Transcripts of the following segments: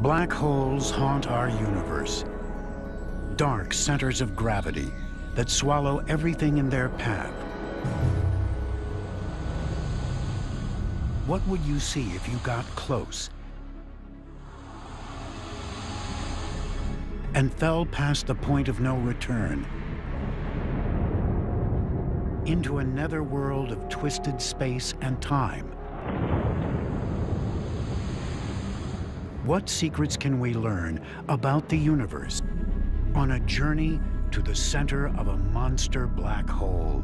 Black holes haunt our universe. Dark centers of gravity that swallow everything in their path. What would you see if you got close and fell past the point of no return into a netherworld of twisted space and time? What secrets can we learn about the universe on a journey to the center of a monster black hole?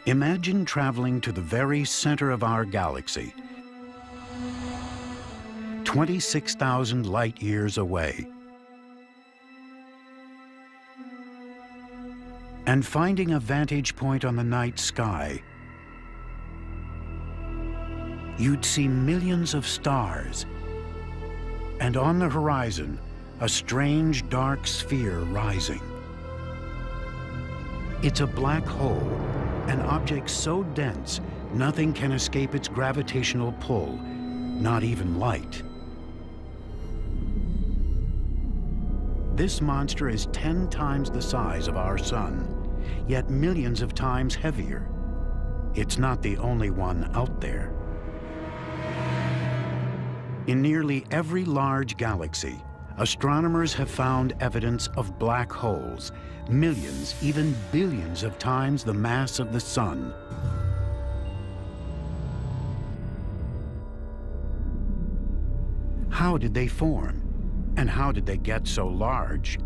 Imagine traveling to the very center of our galaxy, 26,000 light years away, and finding a vantage point on the night sky. You'd see millions of stars, and on the horizon, a strange dark sphere rising. It's a black hole, an object so dense, nothing can escape its gravitational pull, not even light. This monster is 10 times the size of our sun, yet millions of times heavier. It's not the only one out there. In nearly every large galaxy, astronomers have found evidence of black holes, millions, even billions of times the mass of the sun. How did they form? And how did they get so large?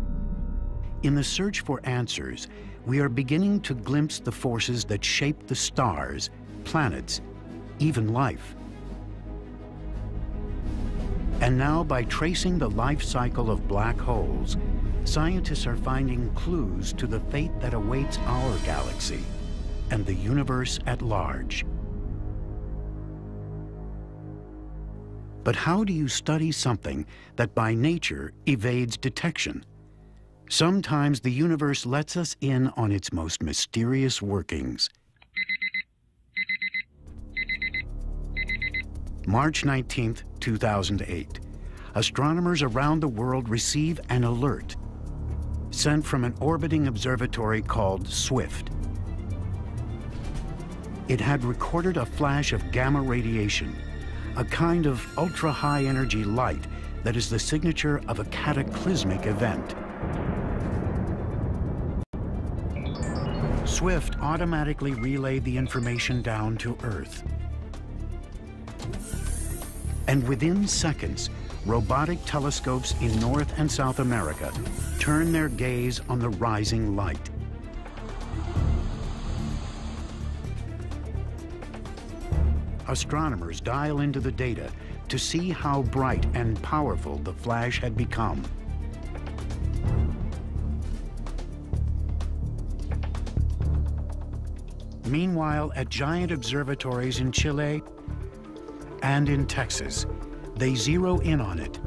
In the search for answers, we are beginning to glimpse the forces that shape the stars, planets, even life. And now, by tracing the life cycle of black holes, scientists are finding clues to the fate that awaits our galaxy and the universe at large. But how do you study something that by nature evades detection? Sometimes the universe lets us in on its most mysterious workings. March 19th, 2008. Astronomers around the world receive an alert sent from an orbiting observatory called SWIFT. It had recorded a flash of gamma radiation, a kind of ultra-high energy light that is the signature of a cataclysmic event. SWIFT automatically relayed the information down to Earth. And within seconds, robotic telescopes in North and South America turn their gaze on the rising light. Astronomers dial into the data to see how bright and powerful the flash had become. Meanwhile, at giant observatories in Chile and in Texas, they zero in on it,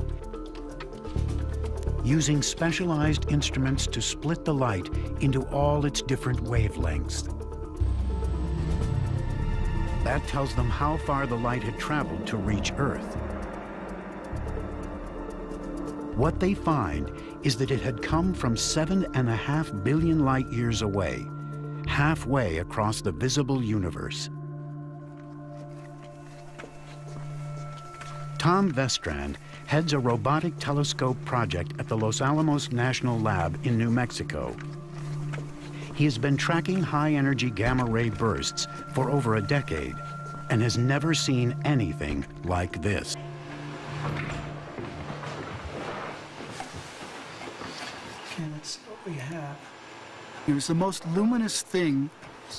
using specialized instruments to split the light into all its different wavelengths. That tells them how far the light had traveled to reach Earth. What they find is that it had come from 7.5 billion light years away, halfway across the visible universe. Tom Vestrand heads a robotic telescope project at the Los Alamos National Lab in New Mexico. He has been tracking high-energy gamma-ray bursts for over a decade and has never seen anything like this. Okay, let's see what we have. It was the most luminous thing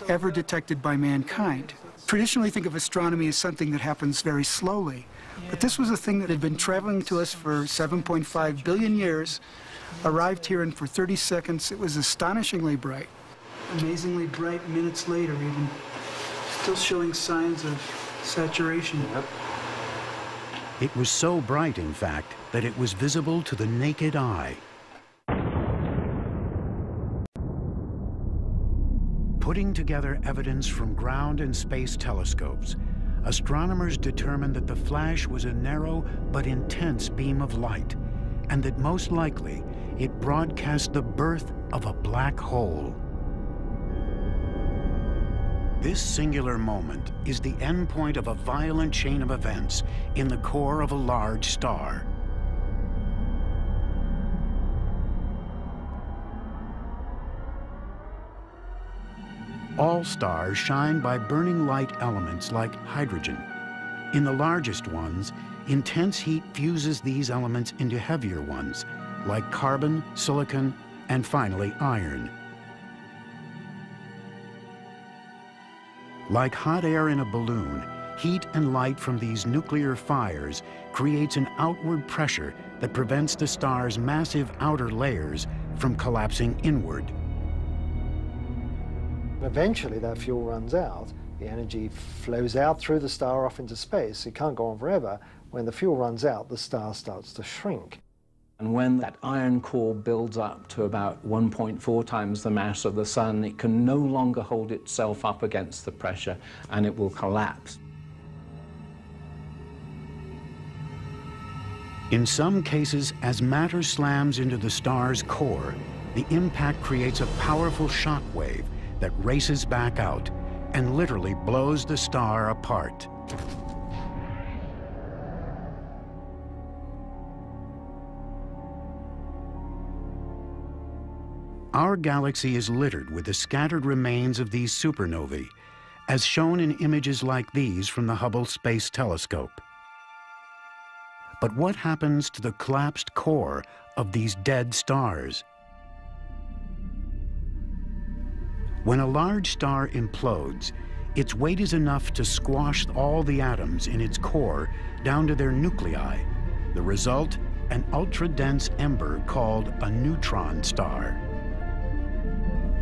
ever detected by mankind. Traditionally, think of astronomy as something that happens very slowly. But this was a thing that had been traveling to us for 7.5 billion years, arrived here, and for 30 seconds, it was astonishingly bright. amazingly bright minutes later, even. Still showing signs of saturation. Yep. It was so bright, in fact, that it was visible to the naked eye. Putting together evidence from ground and space telescopes, astronomers determined that the flash was a narrow but intense beam of light, and that most likely it broadcast the birth of a black hole. This singular moment is the endpoint of a violent chain of events in the core of a large star. All stars shine by burning light elements like hydrogen. In the largest ones, intense heat fuses these elements into heavier ones, like carbon, silicon, and finally iron. Like hot air in a balloon, heat and light from these nuclear fires creates an outward pressure that prevents the star's massive outer layers from collapsing inward. Eventually that fuel runs out, the energy flows out through the star off into space. It can't go on forever. When the fuel runs out, the star starts to shrink. And when that iron core builds up to about 1.4 times the mass of the Sun, it can no longer hold itself up against the pressure, and it will collapse. In some cases, as matter slams into the star's core, the impact creates a powerful shock wave that races back out and literally blows the star apart. Our galaxy is littered with the scattered remains of these supernovae, as shown in images like these from the Hubble Space Telescope. But what happens to the collapsed core of these dead stars? When a large star implodes, its weight is enough to squash all the atoms in its core down to their nuclei. The result, an ultra-dense ember called a neutron star.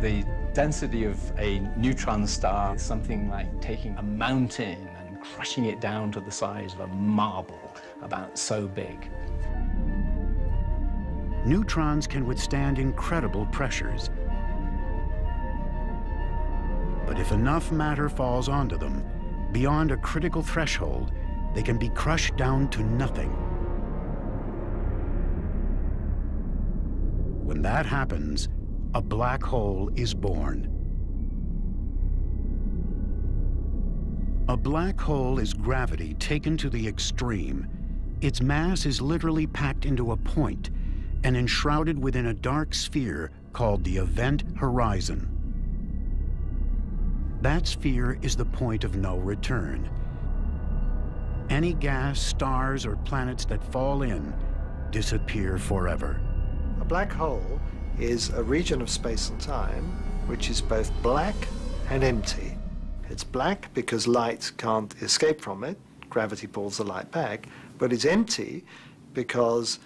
The density of a neutron star is something like taking a mountain and crushing it down to the size of a marble, about so big. Neutrons can withstand incredible pressures. But if enough matter falls onto them, beyond a critical threshold, they can be crushed down to nothing. When that happens, a black hole is born. A black hole is gravity taken to the extreme. Its mass is literally packed into a point and enshrouded within a dark sphere called the event horizon. That sphere is the point of no return. Any gas, stars, or planets that fall in disappear forever. A black hole is a region of space and time which is both black and empty. It's black because light can't escape from it, gravity pulls the light back, but it's empty because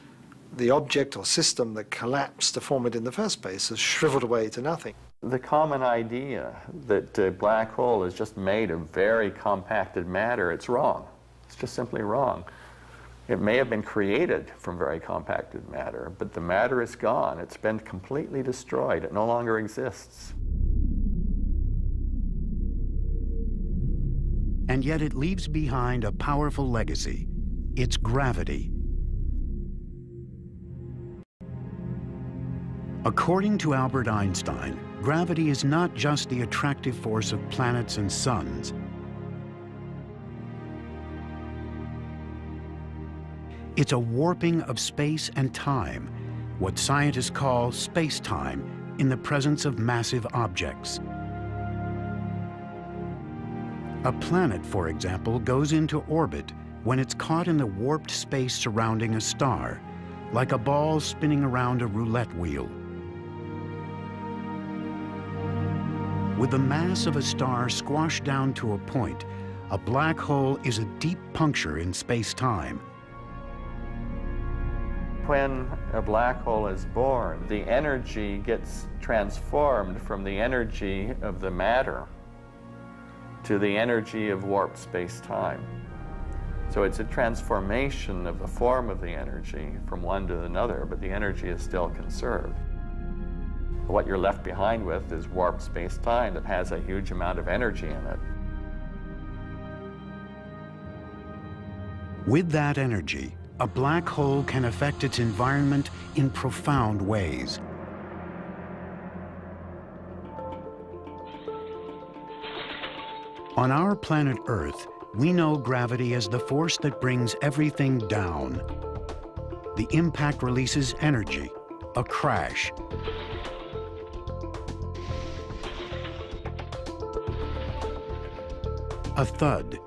the object or system that collapsed to form it in the first place has shriveled away to nothing. The common idea that a black hole is just made of very compacted matter, it's wrong. It's just simply wrong. It may have been created from very compacted matter, but the matter is gone. It's been completely destroyed. It no longer exists. And yet it leaves behind a powerful legacy, its gravity. According to Albert Einstein, gravity is not just the attractive force of planets and suns. It's a warping of space and time, what scientists call space-time, in the presence of massive objects. A planet, for example, goes into orbit when it's caught in the warped space surrounding a star, like a ball spinning around a roulette wheel. With the mass of a star squashed down to a point, a black hole is a deep puncture in space-time. When a black hole is born, the energy gets transformed from the energy of the matter to the energy of warped space-time. So it's a transformation of the form of the energy from one to another, but the energy is still conserved. What you're left behind with is warped space-time that has a huge amount of energy in it. With that energy, a black hole can affect its environment in profound ways. On our planet Earth, we know gravity as the force that brings everything down. The impact releases energy, a crash. A thud.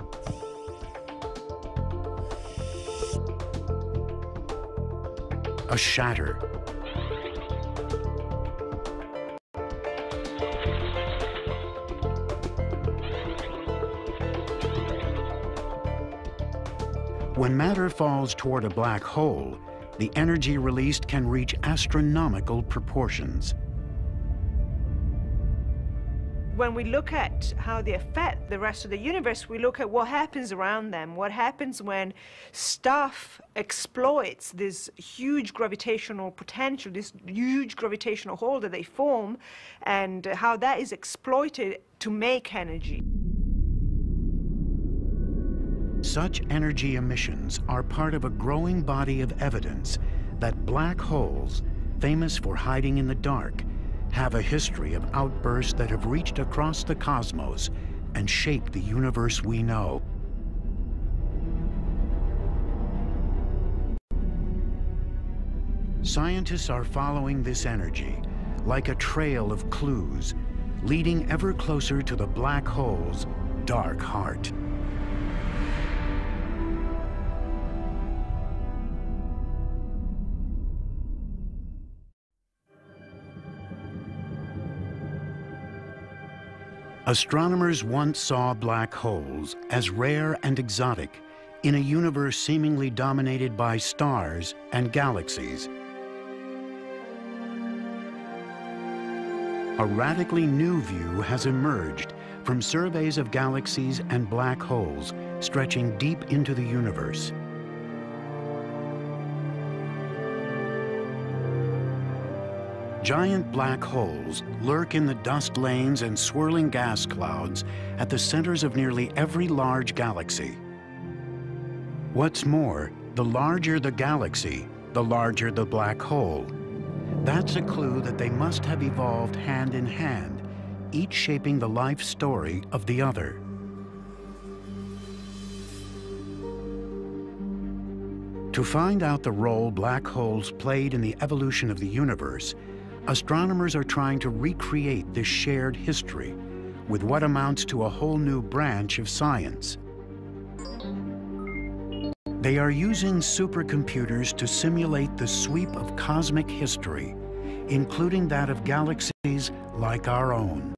A shatter. When matter falls toward a black hole, the energy released can reach astronomical proportions. When we look at how they affect the rest of the universe, we look at what happens around them, what happens when stuff exploits this huge gravitational potential, this huge gravitational hole that they form, and how that is exploited to make energy. Such energy emissions are part of a growing body of evidence that black holes, famous for hiding in the dark, have a history of outbursts that have reached across the cosmos and shaped the universe we know. Scientists are following this energy like a trail of clues, leading ever closer to the black hole's dark heart. Astronomers once saw black holes as rare and exotic in a universe seemingly dominated by stars and galaxies. A radically new view has emerged from surveys of galaxies and black holes stretching deep into the universe. Giant black holes lurk in the dust lanes and swirling gas clouds at the centers of nearly every large galaxy. What's more, the larger the galaxy, the larger the black hole. That's a clue that they must have evolved hand in hand, each shaping the life story of the other. To find out the role black holes played in the evolution of the universe, astronomers are trying to recreate this shared history with what amounts to a whole new branch of science. They are using supercomputers to simulate the sweep of cosmic history, including that of galaxies like our own.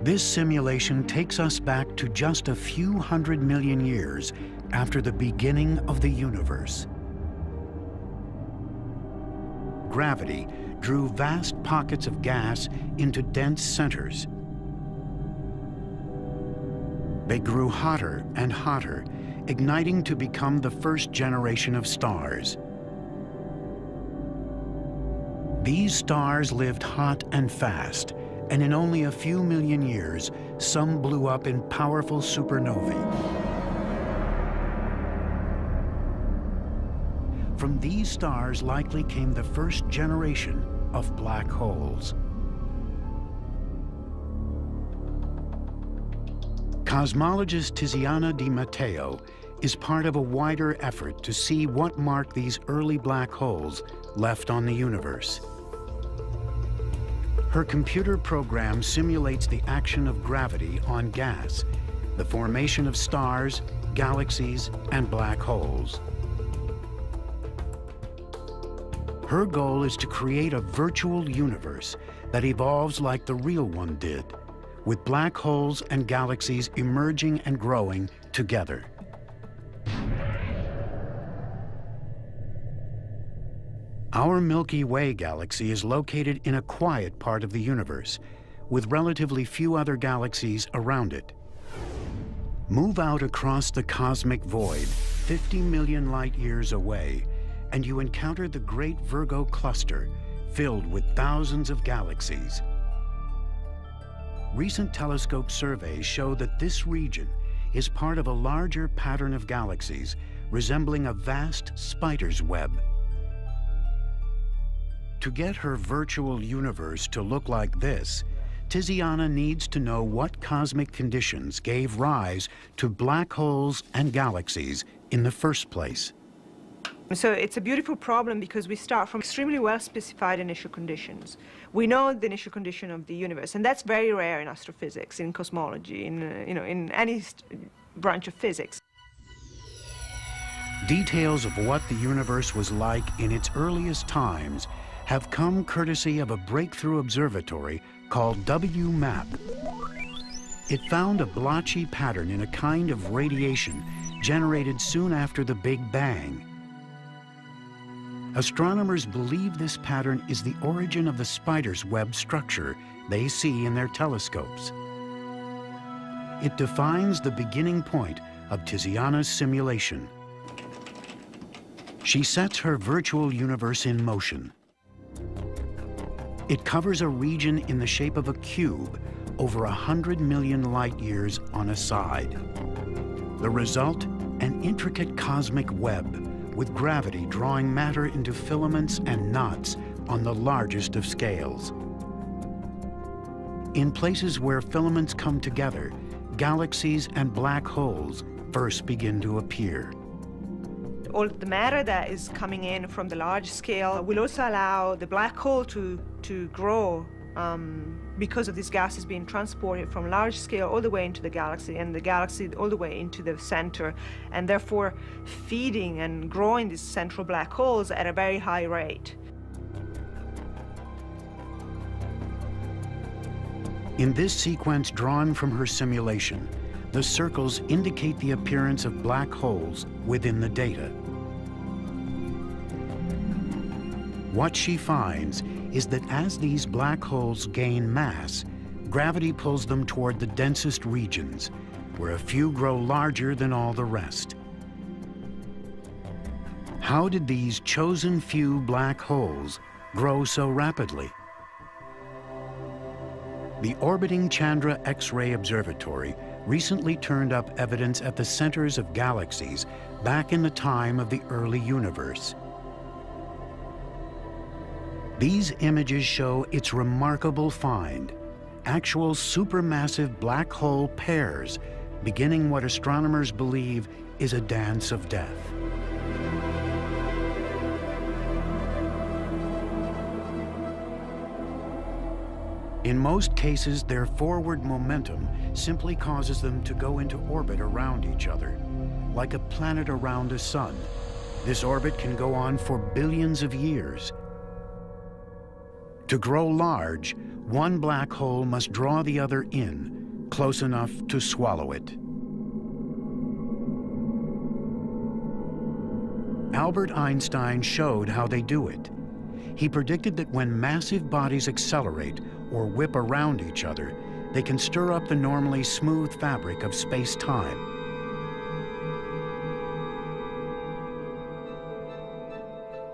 This simulation takes us back to just a few 100 million years after the beginning of the universe. Gravity drew vast pockets of gas into dense centers. They grew hotter and hotter, igniting to become the first generation of stars. These stars lived hot and fast, and in only a few million years, some blew up in powerful supernovae. From these stars likely came the first generation of black holes. Cosmologist Tiziana Di Matteo is part of a wider effort to see what mark these early black holes left on the universe. Her computer program simulates the action of gravity on gas, the formation of stars, galaxies, and black holes. Her goal is to create a virtual universe that evolves like the real one did, with black holes and galaxies emerging and growing together. Our Milky Way galaxy is located in a quiet part of the universe, with relatively few other galaxies around it. Move out across the cosmic void, 50 million light-years away, and you encounter the Great Virgo Cluster, filled with thousands of galaxies. Recent telescope surveys show that this region is part of a larger pattern of galaxies, resembling a vast spider's web. To get her virtual universe to look like this, Tiziana needs to know what cosmic conditions gave rise to black holes and galaxies in the first place. So it's a beautiful problem because we start from extremely well-specified initial conditions. We know the initial condition of the universe, and that's very rare in astrophysics, in cosmology, in any branch of physics. Details of what the universe was like in its earliest times have come courtesy of a breakthrough observatory called WMAP. It found a blotchy pattern in a kind of radiation generated soon after the Big Bang. Astronomers believe this pattern is the origin of the spider's web structure they see in their telescopes. It defines the beginning point of Tiziana's simulation. She sets her virtual universe in motion. It covers a region in the shape of a cube over 100 million light-years on a side. The result, an intricate cosmic web with gravity drawing matter into filaments and knots on the largest of scales. In places where filaments come together, galaxies and black holes first begin to appear. All the matter that is coming in from the large scale will also allow the black hole to grow because of these gases being transported from large scale all the way into the galaxy, and the galaxy all the way into the center, and therefore feeding and growing these central black holes at a very high rate. In this sequence drawn from her simulation, the circles indicate the appearance of black holes within the data. What she finds is that as these black holes gain mass, gravity pulls them toward the densest regions, where a few grow larger than all the rest. How did these chosen few black holes grow so rapidly? The orbiting Chandra X-ray Observatory recently turned up evidence at the centers of galaxies back in the time of the early universe. These images show its remarkable find, actual supermassive black hole pairs, beginning what astronomers believe is a dance of death. In most cases, their forward momentum simply causes them to go into orbit around each other, like a planet around a sun. This orbit can go on for billions of years. To grow large, one black hole must draw the other in, close enough to swallow it. Albert Einstein showed how they do it. He predicted that when massive bodies accelerate or whip around each other, they can stir up the normally smooth fabric of space-time.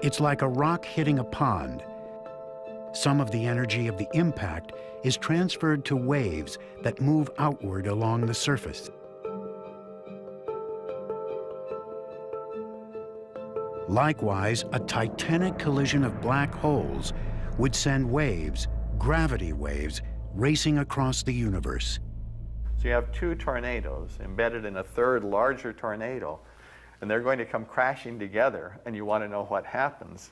It's like a rock hitting a pond. Some of the energy of the impact is transferred to waves that move outward along the surface. Likewise, a titanic collision of black holes would send waves, gravity waves, racing across the universe. So you have two tornadoes embedded in a third larger tornado, and they're going to come crashing together, and you want to know what happens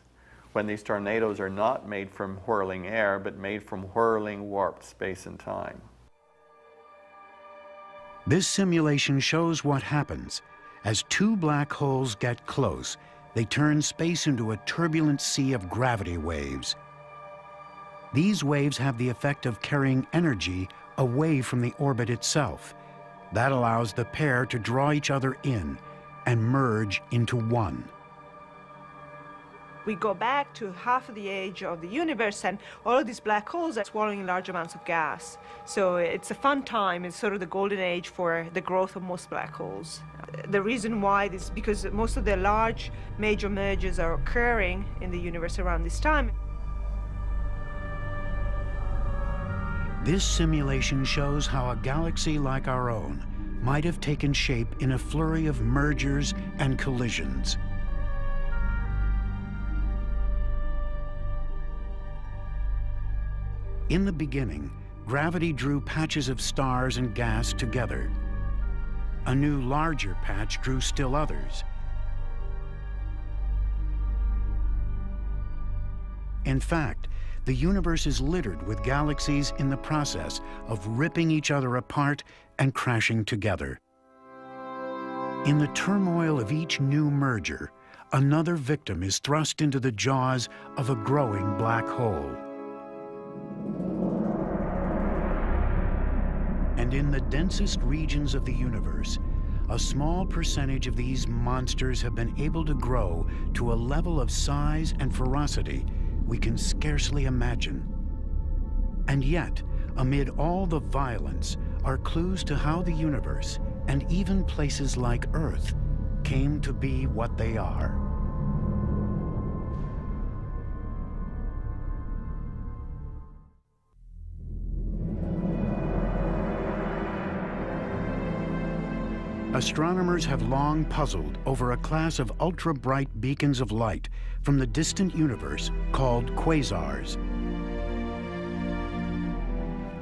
when these tornadoes are not made from whirling air, but made from whirling warped space and time. This simulation shows what happens. As two black holes get close, they turn space into a turbulent sea of gravity waves. These waves have the effect of carrying energy away from the orbit itself. That allows the pair to draw each other in and merge into one. We go back to half of the age of the universe, and all of these black holes are swallowing large amounts of gas. So it's a fun time. It's sort of the golden age for the growth of most black holes. The reason why is because most of the large major mergers are occurring in the universe around this time. This simulation shows how a galaxy like our own might have taken shape in a flurry of mergers and collisions. In the beginning, gravity drew patches of stars and gas together. A new, larger patch drew still others. In fact, the universe is littered with galaxies in the process of ripping each other apart and crashing together. In the turmoil of each new merger, another victim is thrust into the jaws of a growing black hole. And in the densest regions of the universe, a small percentage of these monsters have been able to grow to a level of size and ferocity we can scarcely imagine. And yet, amid all the violence, are clues to how the universe, and even places like Earth, came to be what they are. Astronomers have long puzzled over a class of ultra-bright beacons of light from the distant universe called quasars.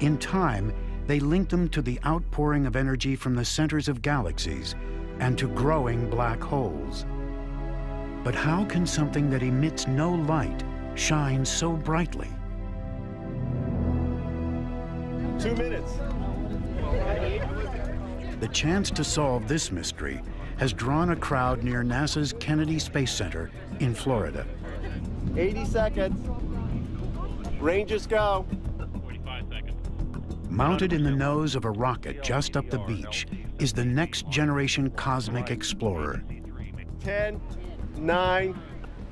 In time, they link them to the outpouring of energy from the centers of galaxies and to growing black holes. But how can something that emits no light shine so brightly? 2 minutes. The chance to solve this mystery has drawn a crowd near NASA's Kennedy Space Center in Florida. 80 seconds. Rangers go. 45 seconds. Mounted in the nose of a rocket just up the beach is the next generation cosmic explorer. 10, 9,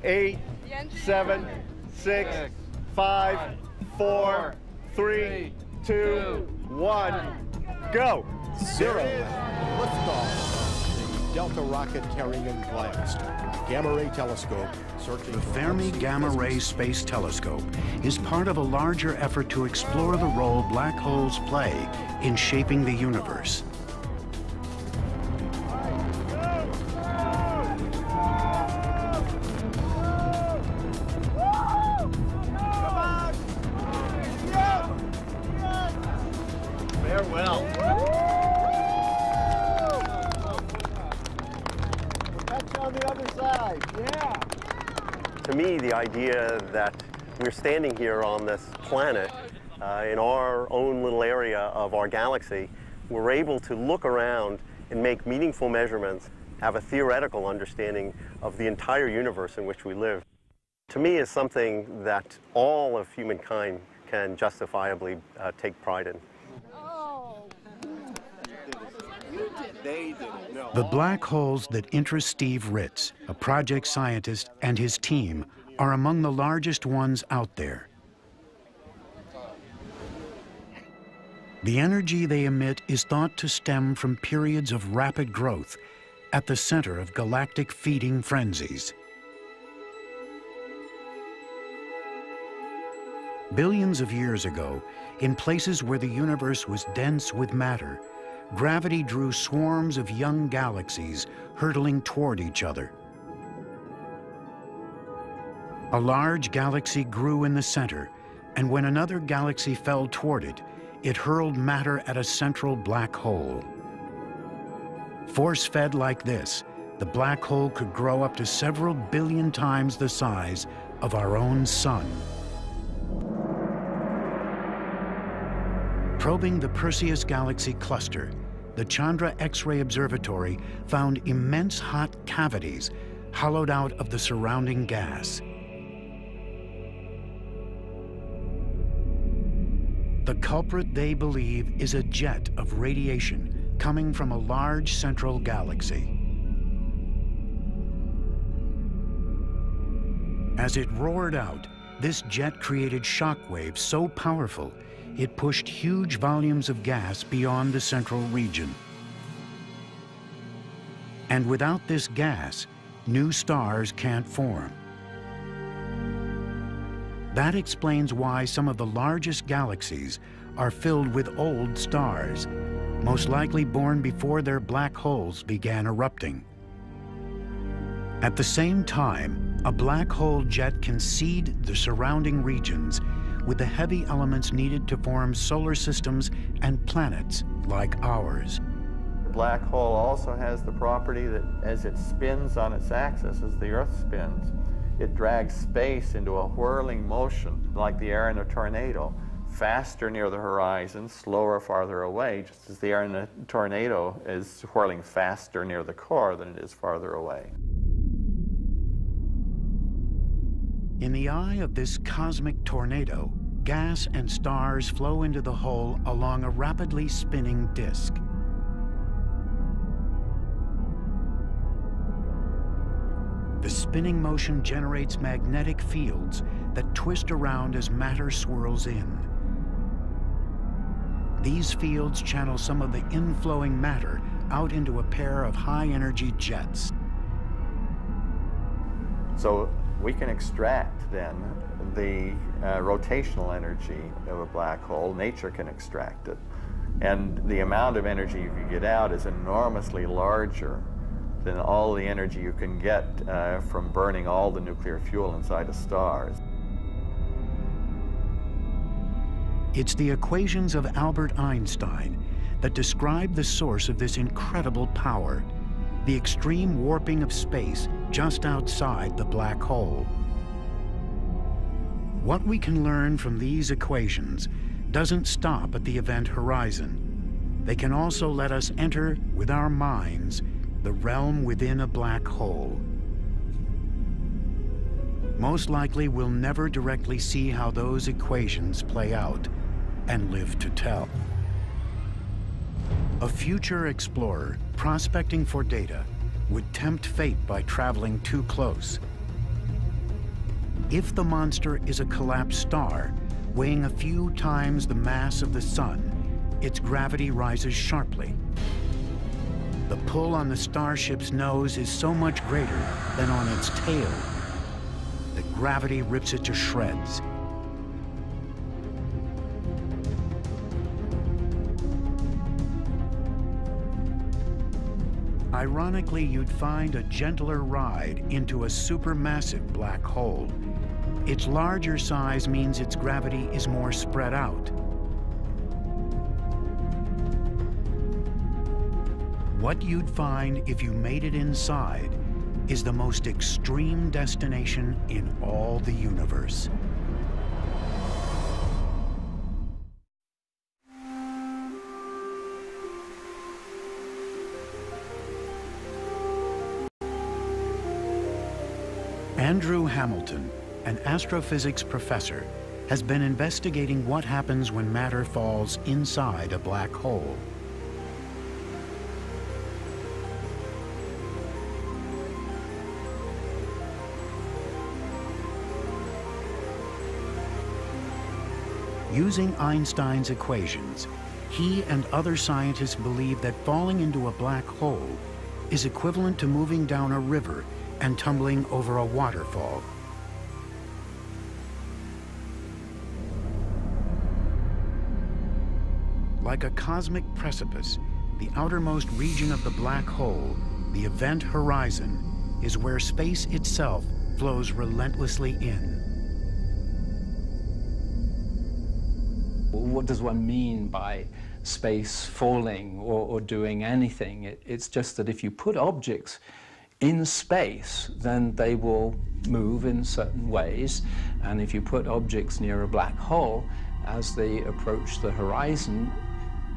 8, 7, 6, 5, 4, 3, 2, 1, go. 0. Liftoff. The Delta rocket carrying in blast. Gamma ray telescope searching. The Fermi Gamma Ray Space Telescope is part of a larger effort to explore the role black holes play in shaping the universe. Farewell. On the other side, yeah. To me, the idea that we're standing here on this planet, in our own little area of our galaxy, we're able to look around and make meaningful measurements, have a theoretical understanding of the entire universe in which we live, to me is something that all of humankind can justifiably take pride in. The black holes that interest Steve Ritz, a project scientist, and his team are among the largest ones out there. The energy they emit is thought to stem from periods of rapid growth at the center of galactic feeding frenzies. Billions of years ago, in places where the universe was dense with matter, gravity drew swarms of young galaxies hurtling toward each other. A large galaxy grew in the center, and when another galaxy fell toward it, it hurled matter at a central black hole. Force-fed like this, the black hole could grow up to several billion times the size of our own sun. Probing the Perseus Galaxy cluster, the Chandra X-ray Observatory found immense hot cavities hollowed out of the surrounding gas. The culprit, they believe, is a jet of radiation coming from a large central galaxy. As it roared out, this jet created shock waves so powerful it pushed huge volumes of gas beyond the central region. And without this gas, new stars can't form. That explains why some of the largest galaxies are filled with old stars, most likely born before their black holes began erupting. At the same time, a black hole jet can seed the surrounding regions with the heavy elements needed to form solar systems and planets like ours. The black hole also has the property that as it spins on its axis, as the Earth spins, it drags space into a whirling motion like the air in a tornado, faster near the horizon, slower farther away, just as the air in a tornado is whirling faster near the core than it is farther away. In the eye of this cosmic tornado, gas and stars flow into the hole along a rapidly spinning disk. The spinning motion generates magnetic fields that twist around as matter swirls in. These fields channel some of the inflowing matter out into a pair of high-energy jets. So we can extract then the rotational energy of a black hole. Nature can extract it. And the amount of energy you can get out is enormously larger than all the energy you can get from burning all the nuclear fuel inside of stars. It's the equations of Albert Einstein that describe the source of this incredible power, the extreme warping of space just outside the black hole. What we can learn from these equations doesn't stop at the event horizon. They can also let us enter, with our minds, the realm within a black hole. Most likely, we'll never directly see how those equations play out and live to tell. A future explorer prospecting for data would tempt fate by traveling too close. If the monster is a collapsed star, weighing a few times the mass of the sun, its gravity rises sharply. The pull on the starship's nose is so much greater than on its tail that gravity rips it to shreds. Ironically, you'd find a gentler ride into a supermassive black hole. Its larger size means its gravity is more spread out. What you'd find if you made it inside is the most extreme destination in all the universe. Andrew Hamilton, an astrophysics professor, has been investigating what happens when matter falls inside a black hole. Using Einstein's equations, he and other scientists believe that falling into a black hole is equivalent to moving down a river and tumbling over a waterfall. Like a cosmic precipice, the outermost region of the black hole, the event horizon, is where space itself flows relentlessly in. What does one mean by space falling or doing anything? It's just that if you put objects in space, then they will move in certain ways. And if you put objects near a black hole, as they approach the horizon,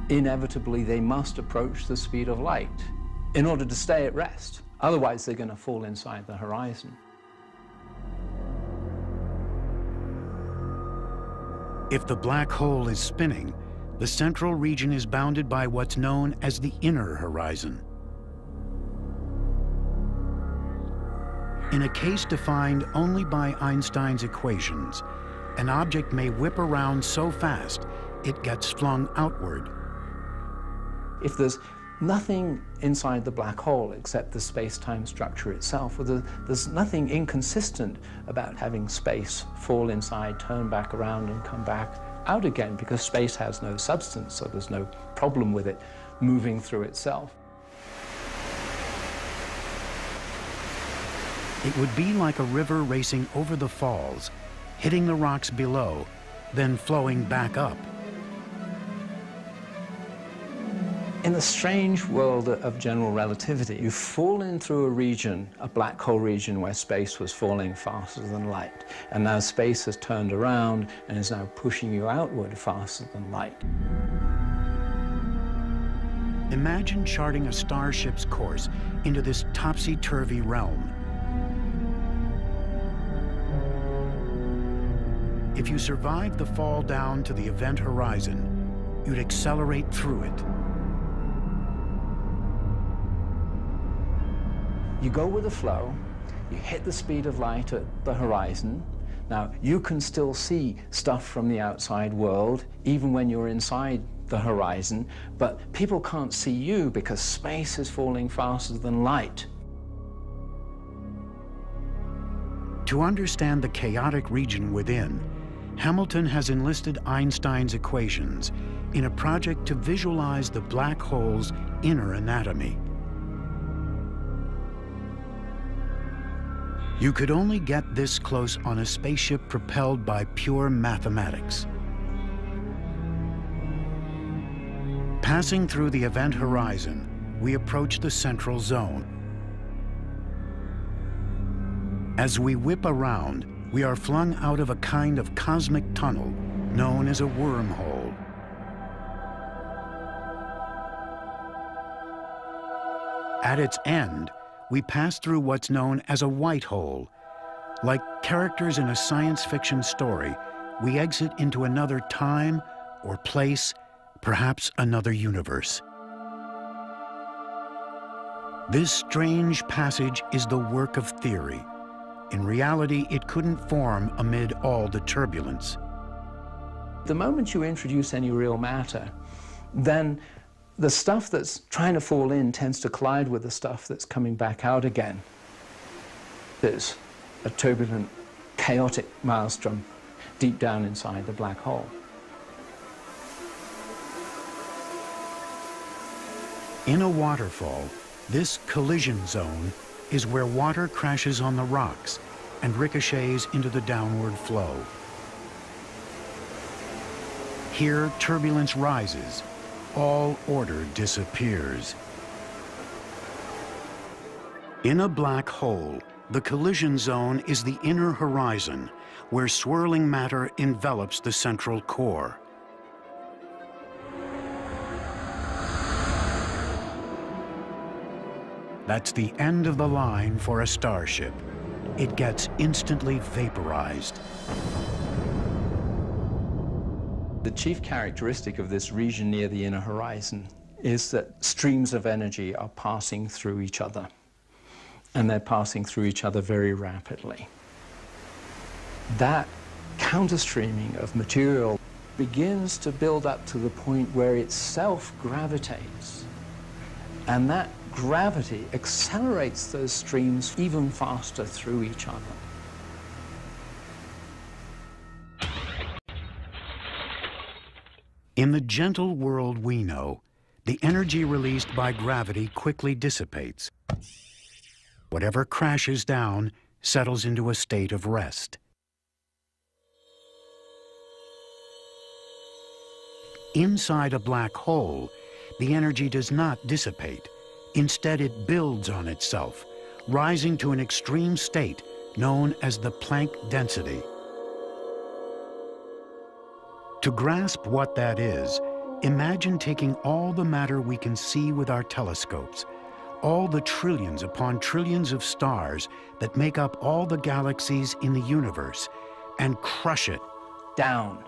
inevitably they must approach the speed of light in order to stay at rest. Otherwise, they're going to fall inside the horizon. If the black hole is spinning, the central region is bounded by what's known as the inner horizon. In a case defined only by Einstein's equations, an object may whip around so fast it gets flung outward. If there's nothing inside the black hole except the space-time structure itself, or there's nothing inconsistent about having space fall inside, turn back around, and come back out again, because space has no substance, so there's no problem with it moving through itself. It would be like a river racing over the falls, hitting the rocks below, then flowing back up. In the strange world of general relativity, you've fallen through a region, a black hole region, where space was falling faster than light. And now space has turned around and is now pushing you outward faster than light. Imagine charting a starship's course into this topsy-turvy realm. If you survived the fall down to the event horizon, you'd accelerate through it. You go with the flow, you hit the speed of light at the horizon. Now, you can still see stuff from the outside world, even when you're inside the horizon, but people can't see you because space is falling faster than light. To understand the chaotic region within, Hamilton has enlisted Einstein's equations in a project to visualize the black hole's inner anatomy. You could only get this close on a spaceship propelled by pure mathematics. Passing through the event horizon, we approach the central zone. As we whip around, we are flung out of a kind of cosmic tunnel known as a wormhole. At its end, we pass through what's known as a white hole. Like characters in a science fiction story, we exit into another time or place, perhaps another universe. This strange passage is the work of theory. In reality, it couldn't form amid all the turbulence. The moment you introduce any real matter, then the stuff that's trying to fall in tends to collide with the stuff that's coming back out again. There's a turbulent, chaotic maelstrom deep down inside the black hole. In a waterfall, this collision zone is where water crashes on the rocks and ricochets into the downward flow. Here, turbulence rises. All order disappears. In a black hole, the collision zone is the inner horizon, where swirling matter envelops the central core. That's the end of the line for a starship. It gets instantly vaporized. The chief characteristic of this region near the inner horizon is that streams of energy are passing through each other, and they're passing through each other very rapidly. That counterstreaming of material begins to build up to the point where it self-gravitates, and that gravity accelerates those streams even faster through each other. In the gentle world we know, the energy released by gravity quickly dissipates. Whatever crashes down settles into a state of rest. Inside a black hole, the energy does not dissipate. Instead, it builds on itself, rising to an extreme state known as the Planck density. To grasp what that is, imagine taking all the matter we can see with our telescopes, all the trillions upon trillions of stars that make up all the galaxies in the universe, and crush it down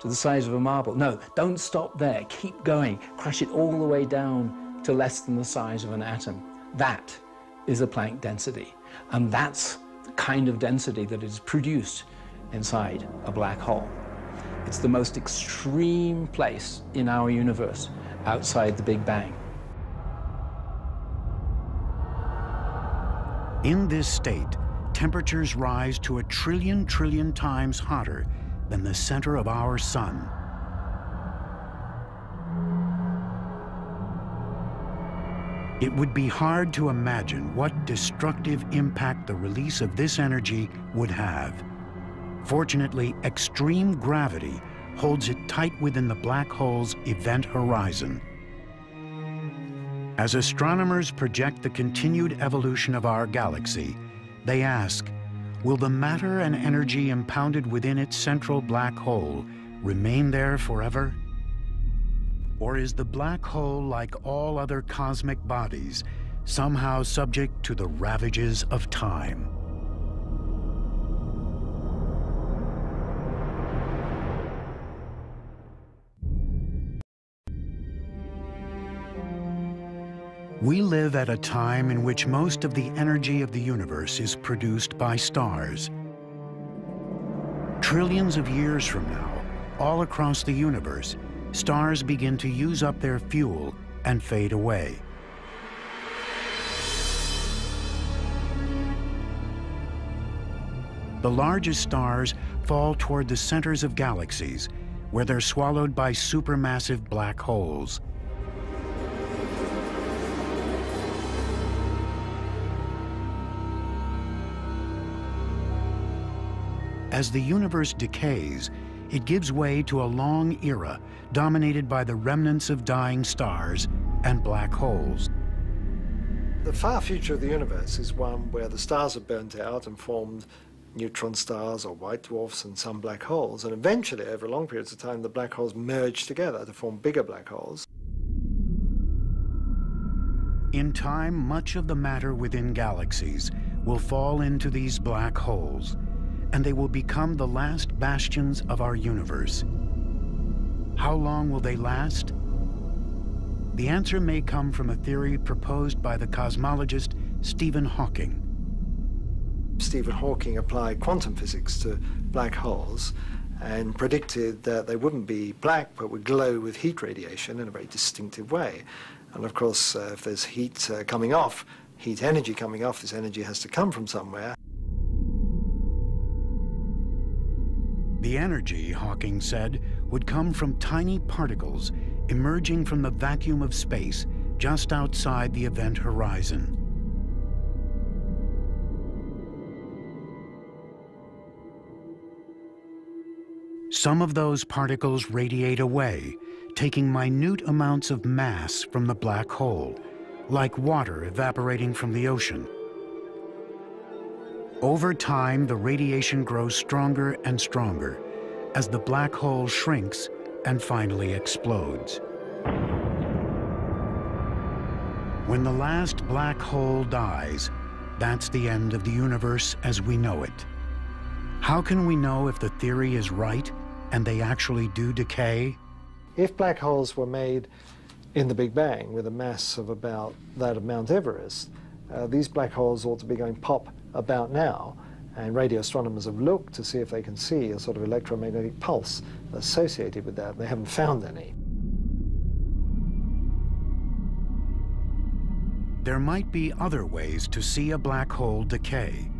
to the size of a marble. No, don't stop there. Keep going. Crush it all the way down to less than the size of an atom. That is the Planck density. And that's the kind of density that is produced inside a black hole. It's the most extreme place in our universe outside the Big Bang. In this state, temperatures rise to 1 trillion times hotter than the center of our sun. It would be hard to imagine what destructive impact the release of this energy would have. Fortunately, extreme gravity holds it tight within the black hole's event horizon. As astronomers project the continued evolution of our galaxy, they ask, will the matter and energy impounded within its central black hole remain there forever? Or is the black hole, like all other cosmic bodies, somehow subject to the ravages of time? We live at a time in which most of the energy of the universe is produced by stars. Trillions of years from now, all across the universe, stars begin to use up their fuel and fade away. The largest stars fall toward the centers of galaxies, where they're swallowed by supermassive black holes. As the universe decays, it gives way to a long era dominated by the remnants of dying stars and black holes. The far future of the universe is one where the stars have burnt out and formed neutron stars or white dwarfs and some black holes, and eventually, over long periods of time, the black holes merge together to form bigger black holes. In time, much of the matter within galaxies will fall into these black holes, and they will become the last bastions of our universe. How long will they last? The answer may come from a theory proposed by the cosmologist Stephen Hawking. Stephen Hawking applied quantum physics to black holes and predicted that they wouldn't be black but would glow with heat radiation in a very distinctive way. And of course, if there's heat coming off, heat energy coming off, this energy has to come from somewhere. The energy, Hawking said, would come from tiny particles emerging from the vacuum of space just outside the event horizon. Some of those particles radiate away, taking minute amounts of mass from the black hole, like water evaporating from the ocean. Over time, the radiation grows stronger and stronger as the black hole shrinks and finally explodes. When the last black hole dies, that's the end of the universe as we know it. How can we know if the theory is right and they actually do decay? If black holes were made in the Big Bang with a mass of about that of Mount Everest, these black holes ought to be going pop about now, and radio astronomers have looked to see if they can see a sort of electromagnetic pulse associated with that. They haven't found any. There might be other ways to see a black hole decay.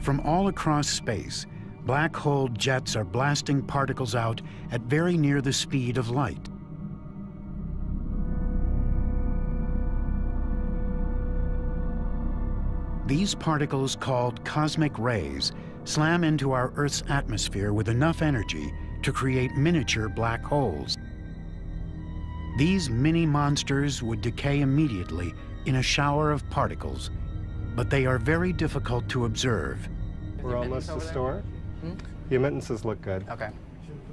From all across space, black hole jets are blasting particles out at very near the speed of light. These particles, called cosmic rays, slam into our Earth's atmosphere with enough energy to create miniature black holes. These mini monsters would decay immediately in a shower of particles, but they are very difficult to observe. We're almost to store. The emittances look good. Okay.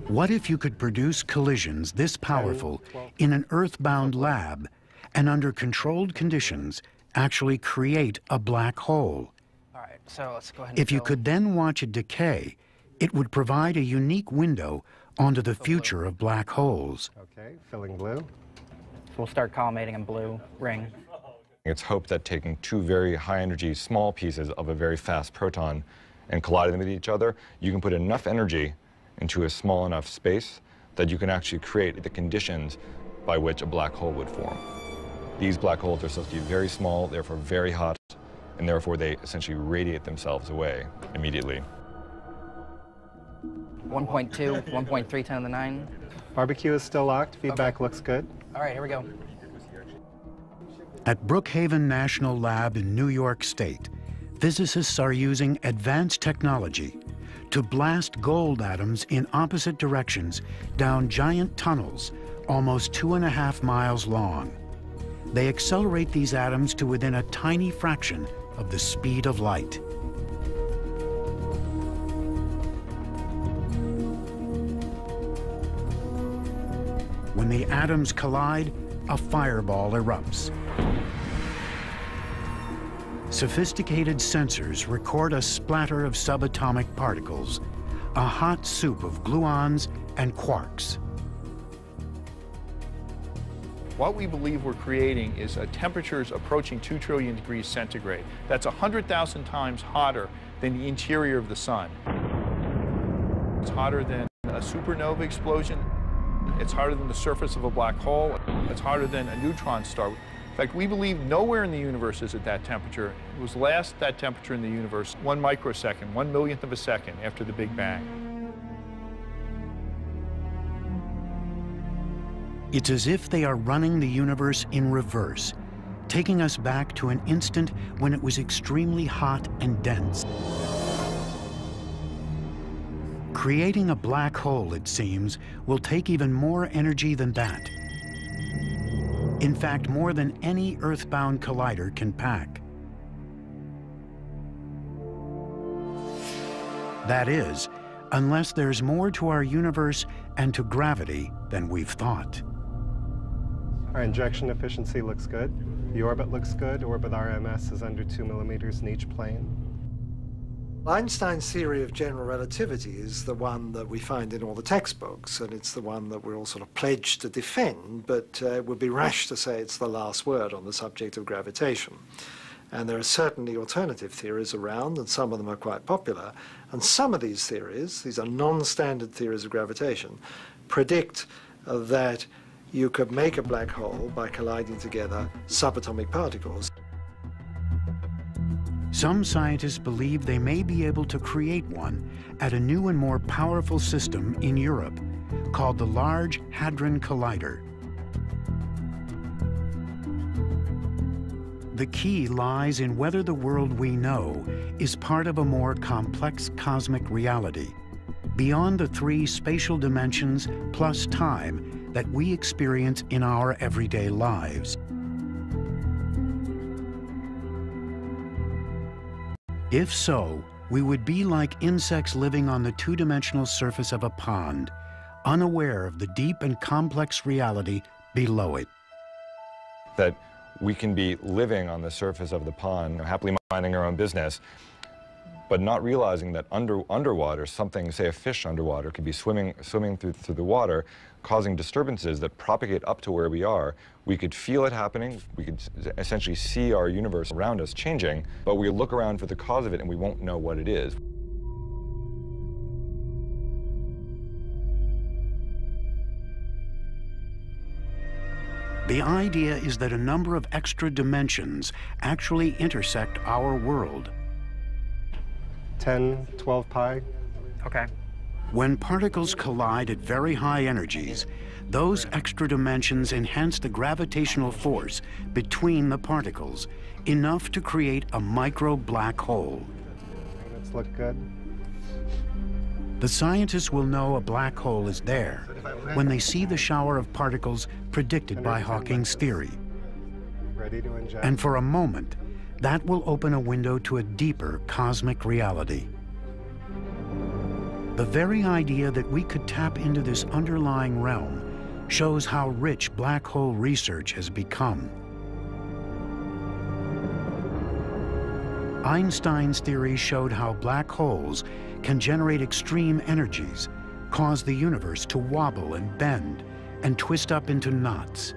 What if you could produce collisions this powerful in an Earth-bound lab and under controlled conditions actually create a black hole? All right, so let's go ahead and If you could then watch it decay, it would provide a unique window onto the future of black holes. Okay, filling blue. So we'll start collimating in blue ring. It's hoped that taking two very high-energy small pieces of a very fast proton and colliding them with each other, you can put enough energy into a small enough space that you can actually create the conditions by which a black hole would form. These black holes are supposed to be very small, therefore very hot, and therefore they essentially radiate themselves away immediately. 1.2, 1.3, 10 to the 9. Barbecue is still locked. Feedback looks good. All right, here we go. At Brookhaven National Lab in New York State, physicists are using advanced technology to blast gold atoms in opposite directions down giant tunnels almost 2.5 miles long. They accelerate these atoms to within a tiny fraction of the speed of light. When the atoms collide, a fireball erupts. Sophisticated sensors record a splatter of subatomic particles, a hot soup of gluons and quarks. What we believe we're creating is temperatures approaching 2 trillion degrees centigrade. That's 100,000 times hotter than the interior of the sun. It's hotter than a supernova explosion. It's hotter than the surface of a black hole. It's hotter than a neutron star. In fact, we believe nowhere in the universe is at that temperature. It was last that temperature in the universe 1 microsecond, 1/1,000,000th of a second after the Big Bang. It's as if they are running the universe in reverse, taking us back to an instant when it was extremely hot and dense. Creating a black hole, it seems, will take even more energy than that. In fact, more than any Earth-bound collider can pack. That is, unless there's more to our universe and to gravity than we've thought. Our injection efficiency looks good. The orbit looks good. Orbit RMS is under 2 millimeters in each plane. Einstein's theory of general relativity is the one that we find in all the textbooks, and it's the one that we're all sort of pledged to defend, but it would be rash to say it's the last word on the subject of gravitation. And there are certainly alternative theories around, and some of them are quite popular. And some of these theories, these are non-standard theories of gravitation, predict that you could make a black hole by colliding together subatomic particles. Some scientists believe they may be able to create one at a new and more powerful system in Europe called the Large Hadron Collider. The key lies in whether the world we know is part of a more complex cosmic reality, beyond the 3 spatial dimensions plus time that we experience in our everyday lives. If so, we would be like insects living on the 2-dimensional surface of a pond, unaware of the deep and complex reality below it. That we can be living on the surface of the pond, happily minding our own business, but not realizing that underwater, something, say a fish underwater, could be swimming through the water, causing disturbances that propagate up to where we are. We could feel it happening, we could essentially see our universe around us changing, but we look around for the cause of it and we won't know what it is. The idea is that a number of extra dimensions actually intersect our world. 10, 12 pi. Okay. When particles collide at very high energies, those extra dimensions enhance the gravitational force between the particles, enough to create a micro black hole. Let's look good. The scientists will know a black hole is there when they see the shower of particles predicted by Hawking's theory. Ready to inject. And for a moment, that will open a window to a deeper cosmic reality. The very idea that we could tap into this underlying realm shows how rich black hole research has become. Einstein's theory showed how black holes can generate extreme energies, cause the universe to wobble and bend, and twist up into knots.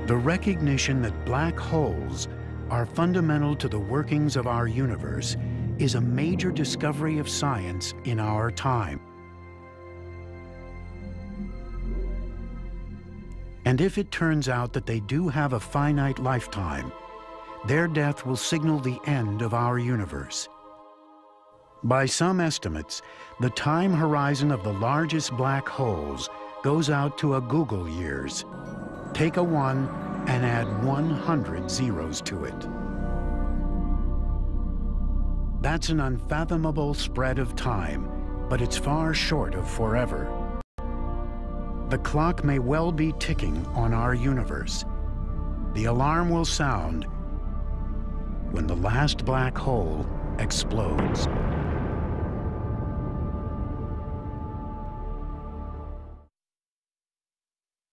The recognition that black holes are fundamental to the workings of our universe is a major discovery of science in our time. And if it turns out that they do have a finite lifetime, their death will signal the end of our universe. By some estimates, the time horizon of the largest black holes goes out to a Google years. Take a 1 and add 100 zeros to it. That's an unfathomable spread of time, but it's far short of forever. The clock may well be ticking on our universe. The alarm will sound when the last black hole explodes.